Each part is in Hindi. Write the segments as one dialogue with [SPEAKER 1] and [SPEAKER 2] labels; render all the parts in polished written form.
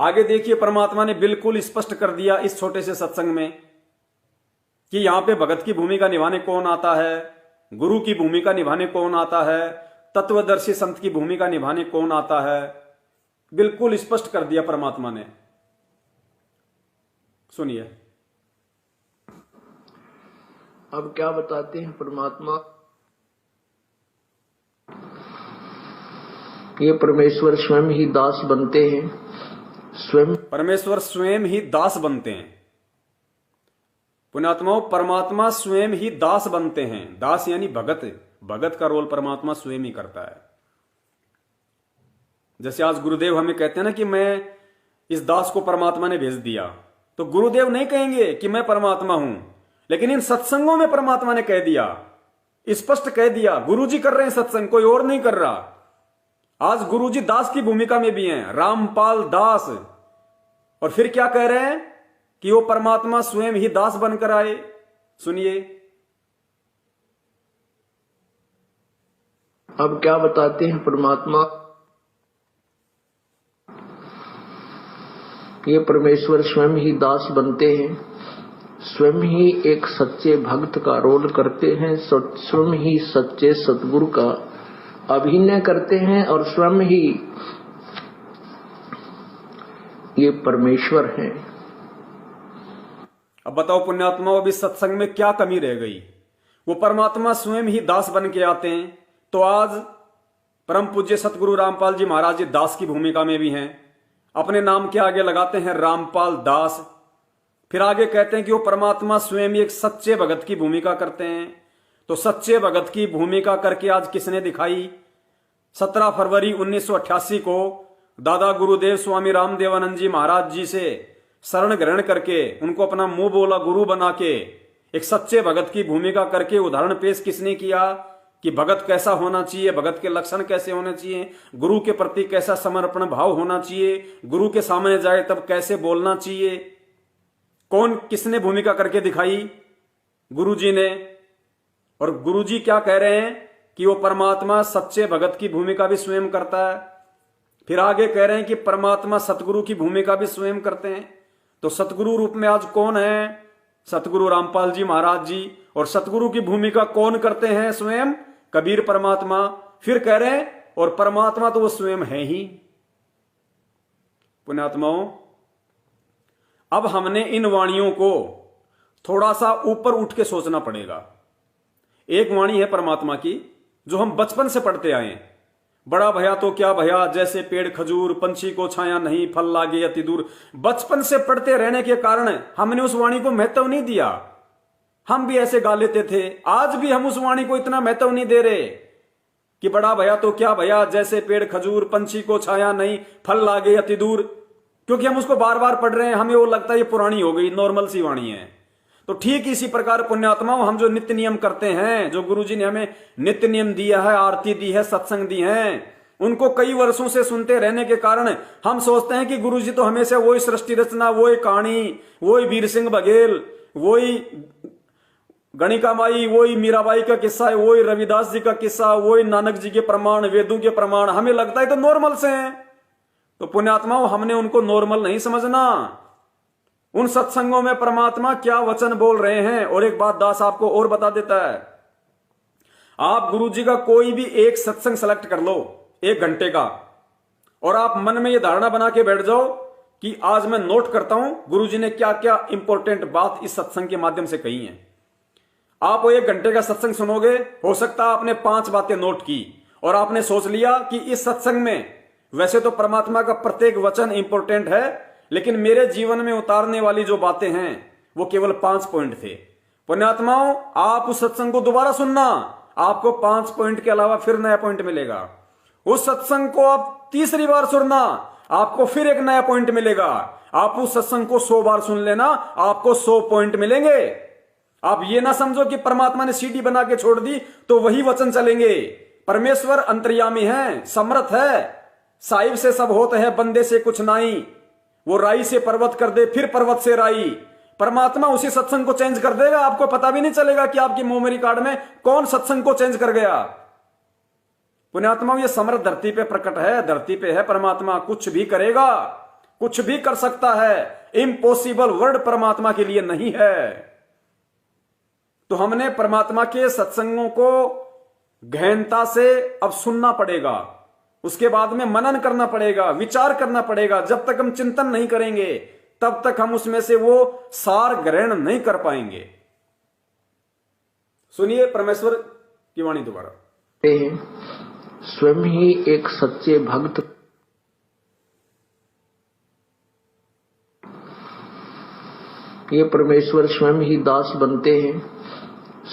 [SPEAKER 1] आगे देखिए, परमात्मा ने बिल्कुल स्पष्ट कर दिया इस छोटे से सत्संग में कि यहां पे भगत की भूमिका निभाने कौन आता है, गुरु की भूमिका निभाने कौन आता है, तत्वदर्शी संत की भूमिका निभाने कौन आता है। बिल्कुल स्पष्ट कर दिया परमात्मा ने। सुनिए
[SPEAKER 2] अब क्या बताते हैं परमात्मा। ये परमेश्वर स्वयं ही दास बनते हैं। स्वयं
[SPEAKER 1] परमेश्वर स्वयं ही दास बनते हैं। पुण्यात्माओं, परमात्मा स्वयं ही दास बनते हैं। दास यानी भगत। भगत का रोल परमात्मा स्वयं ही करता है। जैसे आज गुरुदेव हमें कहते हैं ना कि मैं इस दास को परमात्मा ने भेज दिया, तो गुरुदेव नहीं कहेंगे कि मैं परमात्मा हूं, लेकिन इन सत्संगों में परमात्मा ने कह दिया, स्पष्ट कह दिया, गुरुजी कर रहे हैं सत्संग, कोई और नहीं कर रहा। आज गुरुजी दास की भूमिका में भी हैं, रामपाल दास। और फिर क्या कह रहे हैं कि वो परमात्मा स्वयं ही दास बनकर आए। सुनिए
[SPEAKER 2] अब क्या बताते हैं परमात्मा। ये परमेश्वर स्वयं ही दास बनते हैं। स्वयं ही एक सच्चे भक्त का रोल करते हैं। स्वयं ही सच्चे सतगुरु का अभिनय करते हैं और स्वयं ही ये परमेश्वर हैं।
[SPEAKER 1] अब बताओ पुण्यात्मा, अभी सत्संग में क्या कमी रह गई। वो परमात्मा स्वयं ही दास बन के आते हैं, तो आज परम पूज्य सतगुरु रामपाल जी महाराज जी दास की भूमिका में भी हैं। अपने नाम के आगे लगाते हैं रामपाल दास। फिर आगे कहते हैं कि वो परमात्मा स्वयं एक सच्चे भगत की भूमिका करते हैं। तो सच्चे भगत की भूमिका करके आज किसने दिखाई। 17 फरवरी 1988 को दादा गुरुदेव स्वामी रामदेवानंद जी महाराज जी से शरण ग्रहण करके उनको अपना मुंह बोला गुरु बना के एक सच्चे भगत की भूमिका करके उदाहरण पेश किसने किया कि भगत कैसा होना चाहिए, भगत के लक्षण कैसे होने चाहिए, गुरु के प्रति कैसा समर्पण भाव होना चाहिए, गुरु के सामने जाए तब कैसे बोलना चाहिए। कौन किसने भूमिका करके दिखाई। गुरुजी ने। और गुरुजी क्या कह रहे हैं कि वो परमात्मा सच्चे भगत की भूमिका भी स्वयं करता है। फिर आगे कह रहे हैं कि परमात्मा सतगुरु की भूमिका भी स्वयं करते हैं। तो सतगुरु रूप में आज कौन है। सतगुरु रामपाल जी महाराज जी। और सतगुरु की भूमिका कौन करते हैं। स्वयं कबीर परमात्मा। फिर कह रहे हैं और परमात्मा तो वो स्वयं है ही। पुण्यात्माओं, अब हमने इन वाणियों को थोड़ा सा ऊपर उठ के सोचना पड़ेगा। एक वाणी है परमात्मा की जो हम बचपन से पढ़ते आए। बड़ा भया तो क्या भया, जैसे पेड़ खजूर, पंछी को छाया नहीं, फल लागे अति दूर। बचपन से पढ़ते रहने के कारण हमने उस वाणी को महत्व नहीं दिया। हम भी ऐसे गा लेते थे। आज भी हम उस वाणी को इतना महत्व नहीं दे रहे कि बड़ा भया तो क्या भया, जैसे पेड़ खजूर, पंछी को छाया नहीं, फल लागे अति दूर। क्योंकि हम उसको बार बार पढ़ रहे हैं, हमें वो लगता है ये पुरानी हो गई, नॉर्मल सी वाणी है। तो ठीक इसी प्रकार पुण्यात्माओं, हम जो नित्य नियम करते हैं, जो गुरुजी ने हमें नित्य नियम दिया है, आरती दी है, सत्संग दी है, उनको कई वर्षों से सुनते रहने के कारण हम सोचते हैं कि गुरुजी तो हमेशा वही सृष्टि रचना, वही कहानी, वही वीर सिंह बघेल, वही गणिका माई, वही मीराबाई का किस्सा है, वही रविदास जी का किस्सा, वही नानक जी के प्रमाण, वेदों के प्रमाण, हमें लगता है तो नॉर्मल से हैं। तो पुण्यात्माओं, हमने उनको नॉर्मल नहीं समझना। उन सत्संगों में परमात्मा क्या वचन बोल रहे हैं। और एक बात दास आपको और बता देता है, आप गुरुजी का कोई भी एक सत्संग सेलेक्ट कर लो 1 घंटे का, और आप मन में ये धारणा बना के बैठ जाओ कि आज मैं नोट करता हूं गुरुजी ने क्या क्या इंपॉर्टेंट बात इस सत्संग के माध्यम से कही है। आप 1 घंटे का सत्संग सुनोगे, हो सकता है आपने 5 बातें नोट की और आपने सोच लिया कि इस सत्संग में वैसे तो परमात्मा का प्रत्येक वचन इंपॉर्टेंट है, लेकिन मेरे जीवन में उतारने वाली जो बातें हैं वो केवल 5 पॉइंट थे। पुण्यात्माओं, आप उस सत्संग को दोबारा सुनना, आपको 5 पॉइंट के अलावा फिर नया पॉइंट मिलेगा। उस सत्संग को आप तीसरी बार सुनना, आपको फिर एक नया पॉइंट मिलेगा। आप उस सत्संग को 100 बार सुन लेना, आपको 100 पॉइंट मिलेंगे। आप ये ना समझो कि परमात्मा ने सीडी बना के छोड़ दी तो वही वचन चलेंगे। परमेश्वर अंतर्यामी है, समर्थ है, साहिब से सब होता है, बंदे से कुछ नहीं। वो राई से पर्वत कर दे, फिर पर्वत से राई। परमात्मा उसी सत्संग को चेंज कर देगा, आपको पता भी नहीं चलेगा कि आपकी मेमोरी कार्ड में कौन सत्संग को चेंज कर गया। पुण्यात्मा, ये समर्थ धरती पे प्रकट है, धरती पे है परमात्मा, कुछ भी करेगा, कुछ भी कर सकता है, इम्पॉसिबल वर्ड परमात्मा के लिए नहीं है। तो हमने परमात्मा के सत्संगों को गहनता से अब सुनना पड़ेगा, उसके बाद में मनन करना पड़ेगा, विचार करना पड़ेगा। जब तक हम चिंतन नहीं करेंगे तब तक हम उसमें से वो सार ग्रहण नहीं कर पाएंगे। सुनिए परमेश्वर की वाणी दोबारा।
[SPEAKER 2] स्वयं ही एक सच्चे भक्त ये परमेश्वर स्वयं ही दास बनते हैं,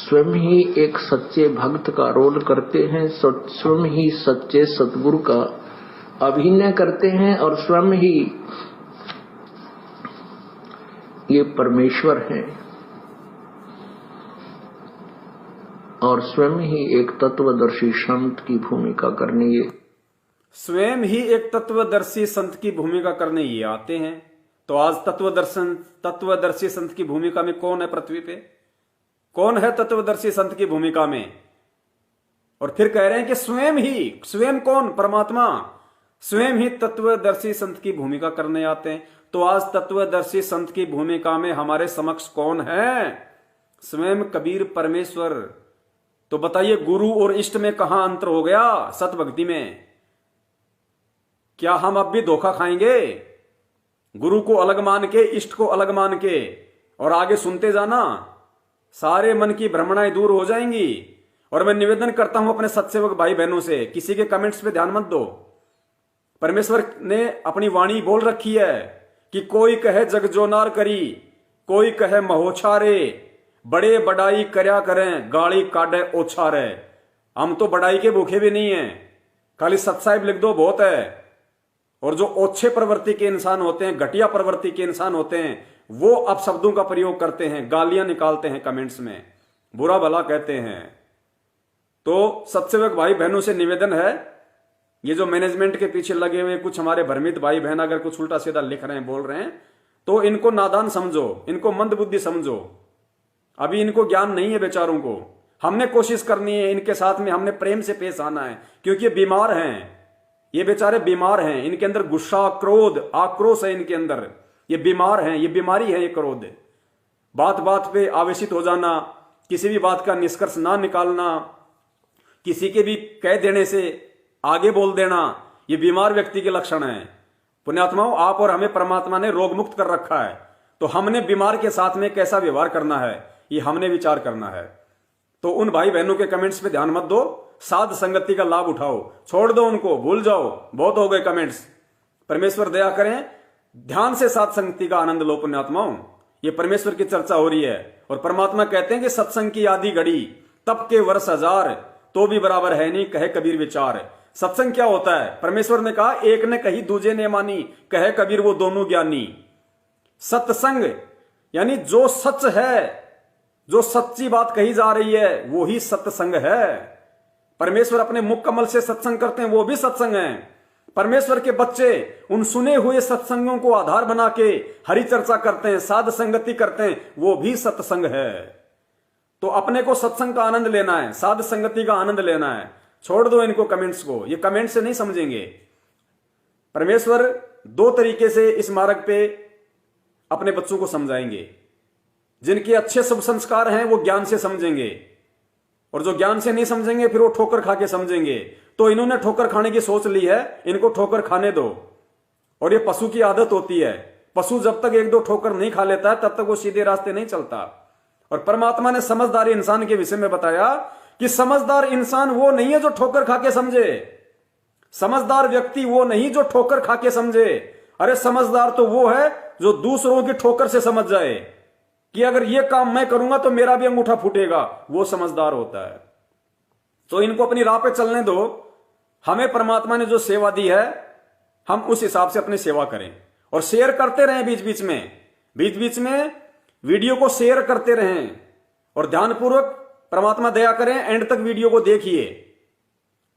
[SPEAKER 2] स्वयं ही एक सच्चे भक्त का रोल करते हैं, स्वयं ही सच्चे सतगुरु का अभिनय करते हैं और स्वयं ही ये परमेश्वर हैं और स्वयं ही एक तत्वदर्शी संत की भूमिका करने ये
[SPEAKER 1] स्वयं ही एक तत्वदर्शी संत की भूमिका करने ये आते हैं। तो आज तत्वदर्शी संत की भूमिका में कौन है पृथ्वी पे? कौन है तत्वदर्शी संत की भूमिका में? और फिर कह रहे हैं कि स्वयं कौन? परमात्मा स्वयं ही तत्वदर्शी संत की भूमिका करने आते हैं। तो आज तत्वदर्शी संत की भूमिका में हमारे समक्ष कौन है? स्वयं कबीर परमेश्वर। तो बताइए गुरु और इष्ट में कहां अंतर हो गया? सत भक्ति में क्या हम अब भी धोखा खाएंगे? गुरु को अलग मान के, इष्ट को अलग मान के और आगे सुनते जाना, सारे मन की भ्रमणाएं दूर हो जाएंगी। और मैं निवेदन करता हूं अपने सत्सेवक भाई बहनों से, किसी के कमेंट्स पे ध्यान मत दो। परमेश्वर ने अपनी वाणी बोल रखी है कि कोई कहे जग जोनार करी, कोई कहे महोछारे, बड़े बड़ाई करया करें, गाली काटे ओछारे। हम तो बड़ाई के भूखे भी नहीं है, खाली सत्साहिब लिख दो बहुत है। और जो ओछे प्रवृत्ति के इंसान होते हैं, घटिया प्रवृत्ति के इंसान होते हैं, वो अपशब्दों का प्रयोग करते हैं, गालियां निकालते हैं कमेंट्स में, बुरा भला कहते हैं। तो सत्सेवक भाई बहनों से निवेदन है, ये जो मैनेजमेंट के पीछे लगे हुए कुछ हमारे भ्रमित भाई बहन अगर कुछ उल्टा सीधा लिख रहे हैं, बोल रहे हैं, तो इनको नादान समझो, इनको मंद बुद्धि समझो। अभी इनको ज्ञान नहीं है बेचारों को। हमने कोशिश करनी है, इनके साथ में हमने प्रेम से पेश आना है, क्योंकि ये बीमार हैं, ये बेचारे बीमार हैं। इनके अंदर गुस्सा, क्रोध, आक्रोश है इनके अंदर। ये बीमार हैं, ये बीमारी है, ये क्रोध। बात बात पे आवेशित हो जाना, किसी भी बात का निष्कर्ष ना निकालना, किसी के भी कह देने से आगे बोल देना, ये बीमार व्यक्ति के लक्षण है। पुण्यात्माओं, आप और हमें परमात्मा ने रोग मुक्त कर रखा है, तो हमने बीमार के साथ में कैसा व्यवहार करना है, ये हमने विचार करना है। तो उन भाई बहनों के कमेंट्स पे ध्यान मत दो, साध संगति का लाभ उठाओ, छोड़ दो उनको, भूल जाओ, बहुत हो गए कमेंट्स। परमेश्वर दया करें, ध्यान से साध संगति का आनंद लो पुण्यात्माओं। ये परमेश्वर की चर्चा हो रही है और परमात्मा कहते हैं कि सत्संग की आदि घड़ी, तब के वर्ष हजार, तो भी बराबर है नहीं, कहे कबीर विचार। सत्संग क्या होता है? परमेश्वर ने कहा, एक ने कही दूजे ने मानी, कहे कबीर वो दोनों ज्ञानी। सत्संग यानी जो सच है, जो सच्ची बात कही जा रही है, वो ही सत्संग है। परमेश्वर अपने मुख कमल से सत्संग करते हैं, वो भी सत्संग है। परमेश्वर के बच्चे उन सुने हुए सत्संगों को आधार बना के हरि चर्चा करते हैं, साध संगति करते हैं, वो भी सत्संग है। तो अपने को सत्संग का आनंद लेना है, साध संगति का आनंद लेना है। छोड़ दो इनको कमेंट्स को, ये कमेंट से नहीं समझेंगे। परमेश्वर दो तरीके से इस मार्ग पे अपने बच्चों को समझाएंगे। जिनके अच्छे शुभ संस्कार हैं वो ज्ञान से समझेंगे, और जो ज्ञान से नहीं समझेंगे फिर वो ठोकर खा के समझेंगे। तो इन्होंने ठोकर खाने की सोच ली है, इनको ठोकर खाने दो। और ये पशु की आदत होती है, पशु जब तक एक दो ठोकर नहीं खा लेता है तब तक वो सीधे रास्ते नहीं चलता। और परमात्मा ने समझदारी इंसान के विषय में बताया कि समझदार इंसान वो नहीं है जो ठोकर खा के समझे, समझदार व्यक्ति वो नहीं जो ठोकर खा के समझे। अरे समझदार तो वो है जो दूसरों की ठोकर से समझ जाए कि अगर ये काम मैं करूंगा तो मेरा भी अंगूठा फूटेगा, वो समझदार होता है। तो इनको अपनी राह पे चलने दो। हमें परमात्मा ने जो सेवा दी है हम उस हिसाब से अपनी सेवा करें और शेयर करते रहें। बीच बीच में वीडियो को शेयर करते रहें और ध्यानपूर्वक, परमात्मा दया करें, एंड तक वीडियो को देखिए।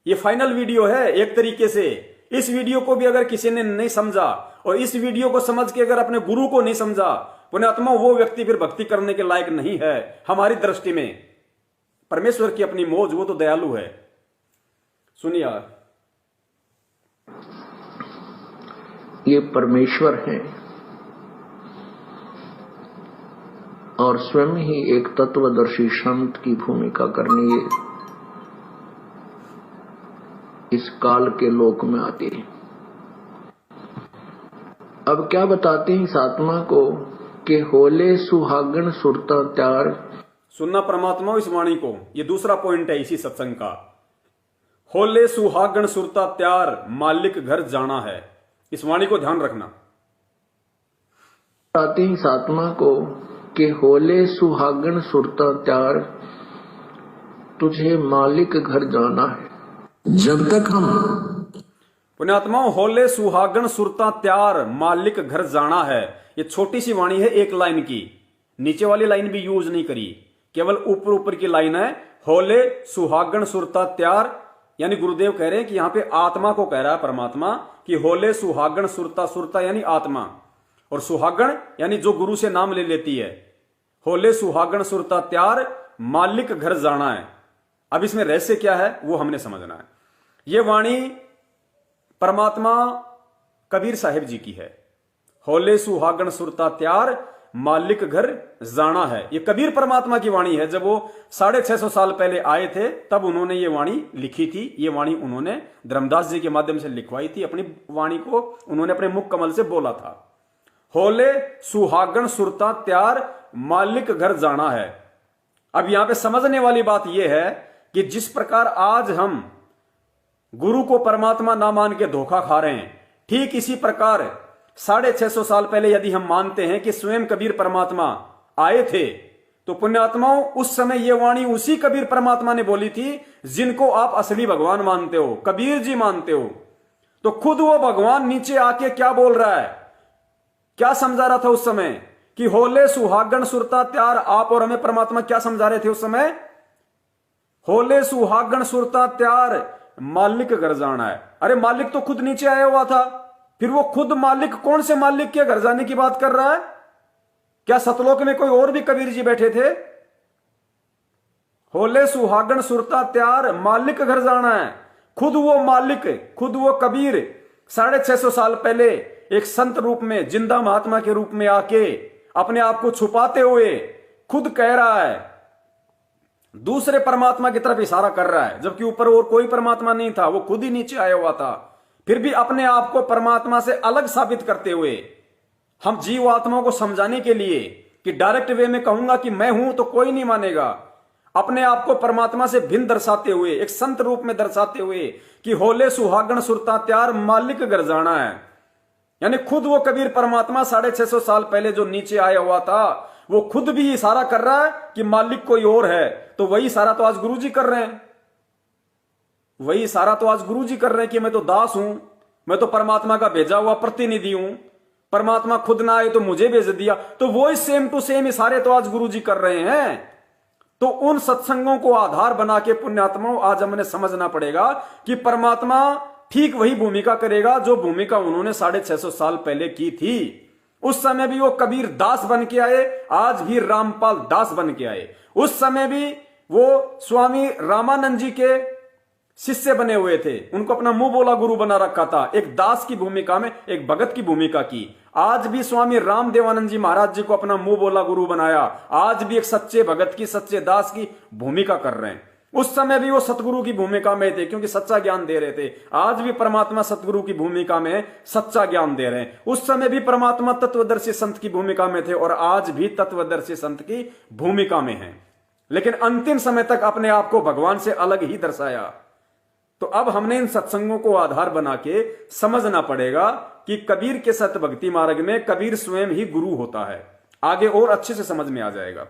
[SPEAKER 1] ये फाइनल वीडियो है एक तरीके से। इस वीडियो को भी अगर किसी ने नहीं समझा और इस वीडियो को समझ के अगर अपने गुरु को नहीं समझा, पुण्यात्मा, वो व्यक्ति फिर भक्ति करने के लायक नहीं है हमारी दृष्टि में। परमेश्वर की अपनी मौज, वो तो दयालु है। सुनिए,
[SPEAKER 2] ये परमेश्वर हैं और स्वयं ही एक तत्वदर्शी संत की भूमिका करने ये इस काल के लोक में आते हैं। अब क्या बताते हैं इस आत्मा को कि होले सुहागन सुरता त्यार।
[SPEAKER 1] सुनना परमात्मा इस वाणी को, ये दूसरा पॉइंट है इसी सत्संग का। होले सुहागन सुरता त्यार मालिक घर जाना है, इस वाणी को ध्यान रखना।
[SPEAKER 2] बताते हैं इस आत्मा को कि होले सुहागन सुरता त्यार, तुझे मालिक घर जाना है। जब तक हम
[SPEAKER 1] पुण्यात्माओं, होले सुहागन सुरता त्यार मालिक घर जाना है, ये छोटी सी वाणी है एक लाइन की, नीचे वाली लाइन भी यूज नहीं करी, केवल ऊपर ऊपर की लाइन है। होले सुहागन सुरता त्यार, यानी गुरुदेव कह रहे हैं कि यहां पे आत्मा को कह रहा है परमात्मा कि होले सुहागन सुरता, सुरता यानी आत्मा, और सुहागन यानी जो गुरु से नाम ले लेती है। होले सुहागन सुरता त्यार मालिक घर जाना है। अब इसमें रहस्य क्या है वो हमने समझना है। ये वाणी परमात्मा कबीर साहिब जी की है। होले सुहागन सुरता त्यार मालिक घर जाना है, ये कबीर परमात्मा की वाणी है। जब वो 650 साल पहले आए थे तब उन्होंने ये वाणी लिखी थी। ये वाणी उन्होंने धर्मदास जी के माध्यम से लिखवाई थी। अपनी वाणी को उन्होंने अपने मुख कमल से बोला था। होले सुहागन सुरता त्यार मालिक घर जाना है। अब यहां पे समझने वाली बात यह है कि जिस प्रकार आज हम गुरु को परमात्मा ना मान के धोखा खा रहे हैं, ठीक इसी प्रकार 650 साल पहले यदि हम मानते हैं कि स्वयं कबीर परमात्मा आए थे, तो पुण्यात्माओं उस समय यह वाणी उसी कबीर परमात्मा ने बोली थी जिनको आप असली भगवान मानते हो, कबीर जी मानते हो। तो खुद वो भगवान नीचे आके क्या बोल रहा है, क्या समझा रहा था उस समय कि होले सुहागन सुरता त्यार। आप और हमें परमात्मा क्या समझा रहे थे उस समय? होले सुहागन सुरता त्यार मालिक घर जाना है। अरे मालिक तो खुद नीचे आया हुआ था, फिर वो खुद मालिक कौन से मालिक के घर जाने की बात कर रहा है? क्या सतलोक में कोई और भी कबीर जी बैठे थे? होले सुहागन सुरता त्यार मालिक घर जाना है। खुद वो मालिक, खुद वो कबीर 650 साल पहले एक संत रूप में, जिंदा महात्मा के रूप में आके अपने आप को छुपाते हुए खुद कह रहा है, दूसरे परमात्मा की तरफ इशारा कर रहा है, जबकि ऊपर और कोई परमात्मा नहीं था, वो खुद ही नीचे आया हुआ था। फिर भी अपने आप को परमात्मा से अलग साबित करते हुए हम जीव आत्माओं को समझाने के लिए कि डायरेक्ट वे में कहूंगा कि मैं हूं तो कोई नहीं मानेगा, अपने आप को परमात्मा से भिन्न दर्शाते हुए, एक संत रूप में दर्शाते हुए कि होले सुहागन सुरता त्यार मालिक घर जाना है। यानी खुद वो कबीर परमात्मा 650 साल पहले जो नीचे आया हुआ था, वो खुद भी इशारा कर रहा है कि मालिक कोई और है। तो वही इशारा तो आज गुरु जी कर रहे हैं, वही इशारा तो आज गुरु जी कर रहे हैं कि मैं तो दास हूं, मैं तो परमात्मा का भेजा हुआ प्रतिनिधि हूं, परमात्मा खुद ना आए तो मुझे भेज दिया। तो वो सेम टू सेम इशारे तो आज गुरु जी कर रहे हैं। तो उन सत्संगों को आधार बना के पुण्यात्माओं आज हमने समझना पड़ेगा कि परमात्मा ठीक वही भूमिका करेगा जो भूमिका उन्होंने 650 साल पहले की थी। उस समय भी वो कबीर दास बन के आए, आज भी रामपाल दास बन के आए। उस समय भी वो स्वामी रामानंद जी के शिष्य बने हुए थे, उनको अपना मुंह बोला गुरु बना रखा था, एक दास की भूमिका में, एक भगत की भूमिका की। आज भी स्वामी रामदेवानंद जी महाराज जी को अपना मुंह बोला गुरु बनाया, आज भी एक सच्चे भगत की, सच्चे दास की भूमिका कर रहे हैं। उस समय भी वो सतगुरु की भूमिका में थे क्योंकि सच्चा ज्ञान दे रहे थे। आज भी परमात्मा सतगुरु की भूमिका में सच्चा ज्ञान दे रहे हैं। उस समय भी परमात्मा तत्वदर्शी संत की भूमिका में थे और आज भी तत्वदर्शी संत की भूमिका में है, लेकिन अंतिम समय तक अपने आप को भगवान से अलग ही दर्शाया। तो अब हमने इन सत्संगों को आधार बना के समझना पड़ेगा कि कबीर के सत्य भक्ति मार्ग में कबीर स्वयं ही गुरु होता है। आगे और अच्छे से समझ में आ जाएगा।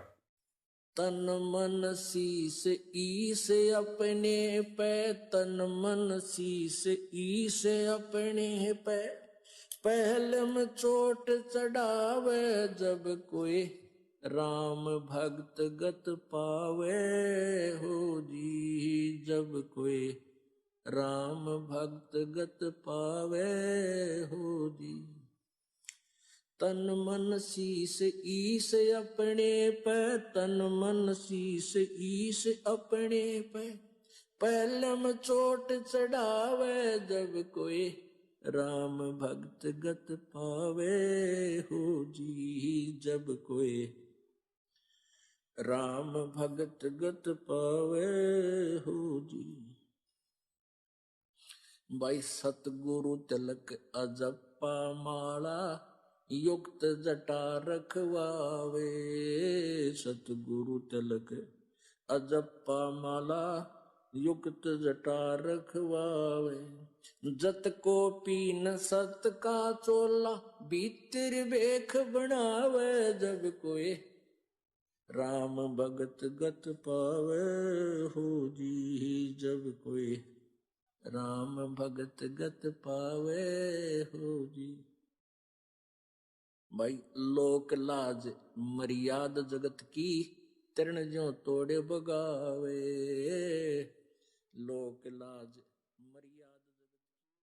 [SPEAKER 2] तन मन शीस ईस अपने पे, तन मन शीस ईस अपने पे, पहले में चोट चढ़ावे जब कोई राम भक्त गत पावे हो जी, जब कोई राम भक्त गत पावे हो जी। तन मन शीस ईस अपने पे, तन मन शीस ईस अपने पे, पहले में चोट चढ़ावे जब कोई राम भक्त गत पावे हो जी। जब कोई राम भगत गत पावे हो जी। भाई सतगुरु तिलक अजप्पा माला युक्त जटा रखवावे। सतगुरु तिलक अजप्पा माला युक्त जटा रखवावे। जत को पीन सत का चोला भीतर बेख बनावे। जब कोई राम भगत गत पावे हो जी। जब कोई राम भगत गत पावे हो जी। भाई लोक लाज मर्याद जगत की तरण ज्यों तोड़े बगावे। लोक लाज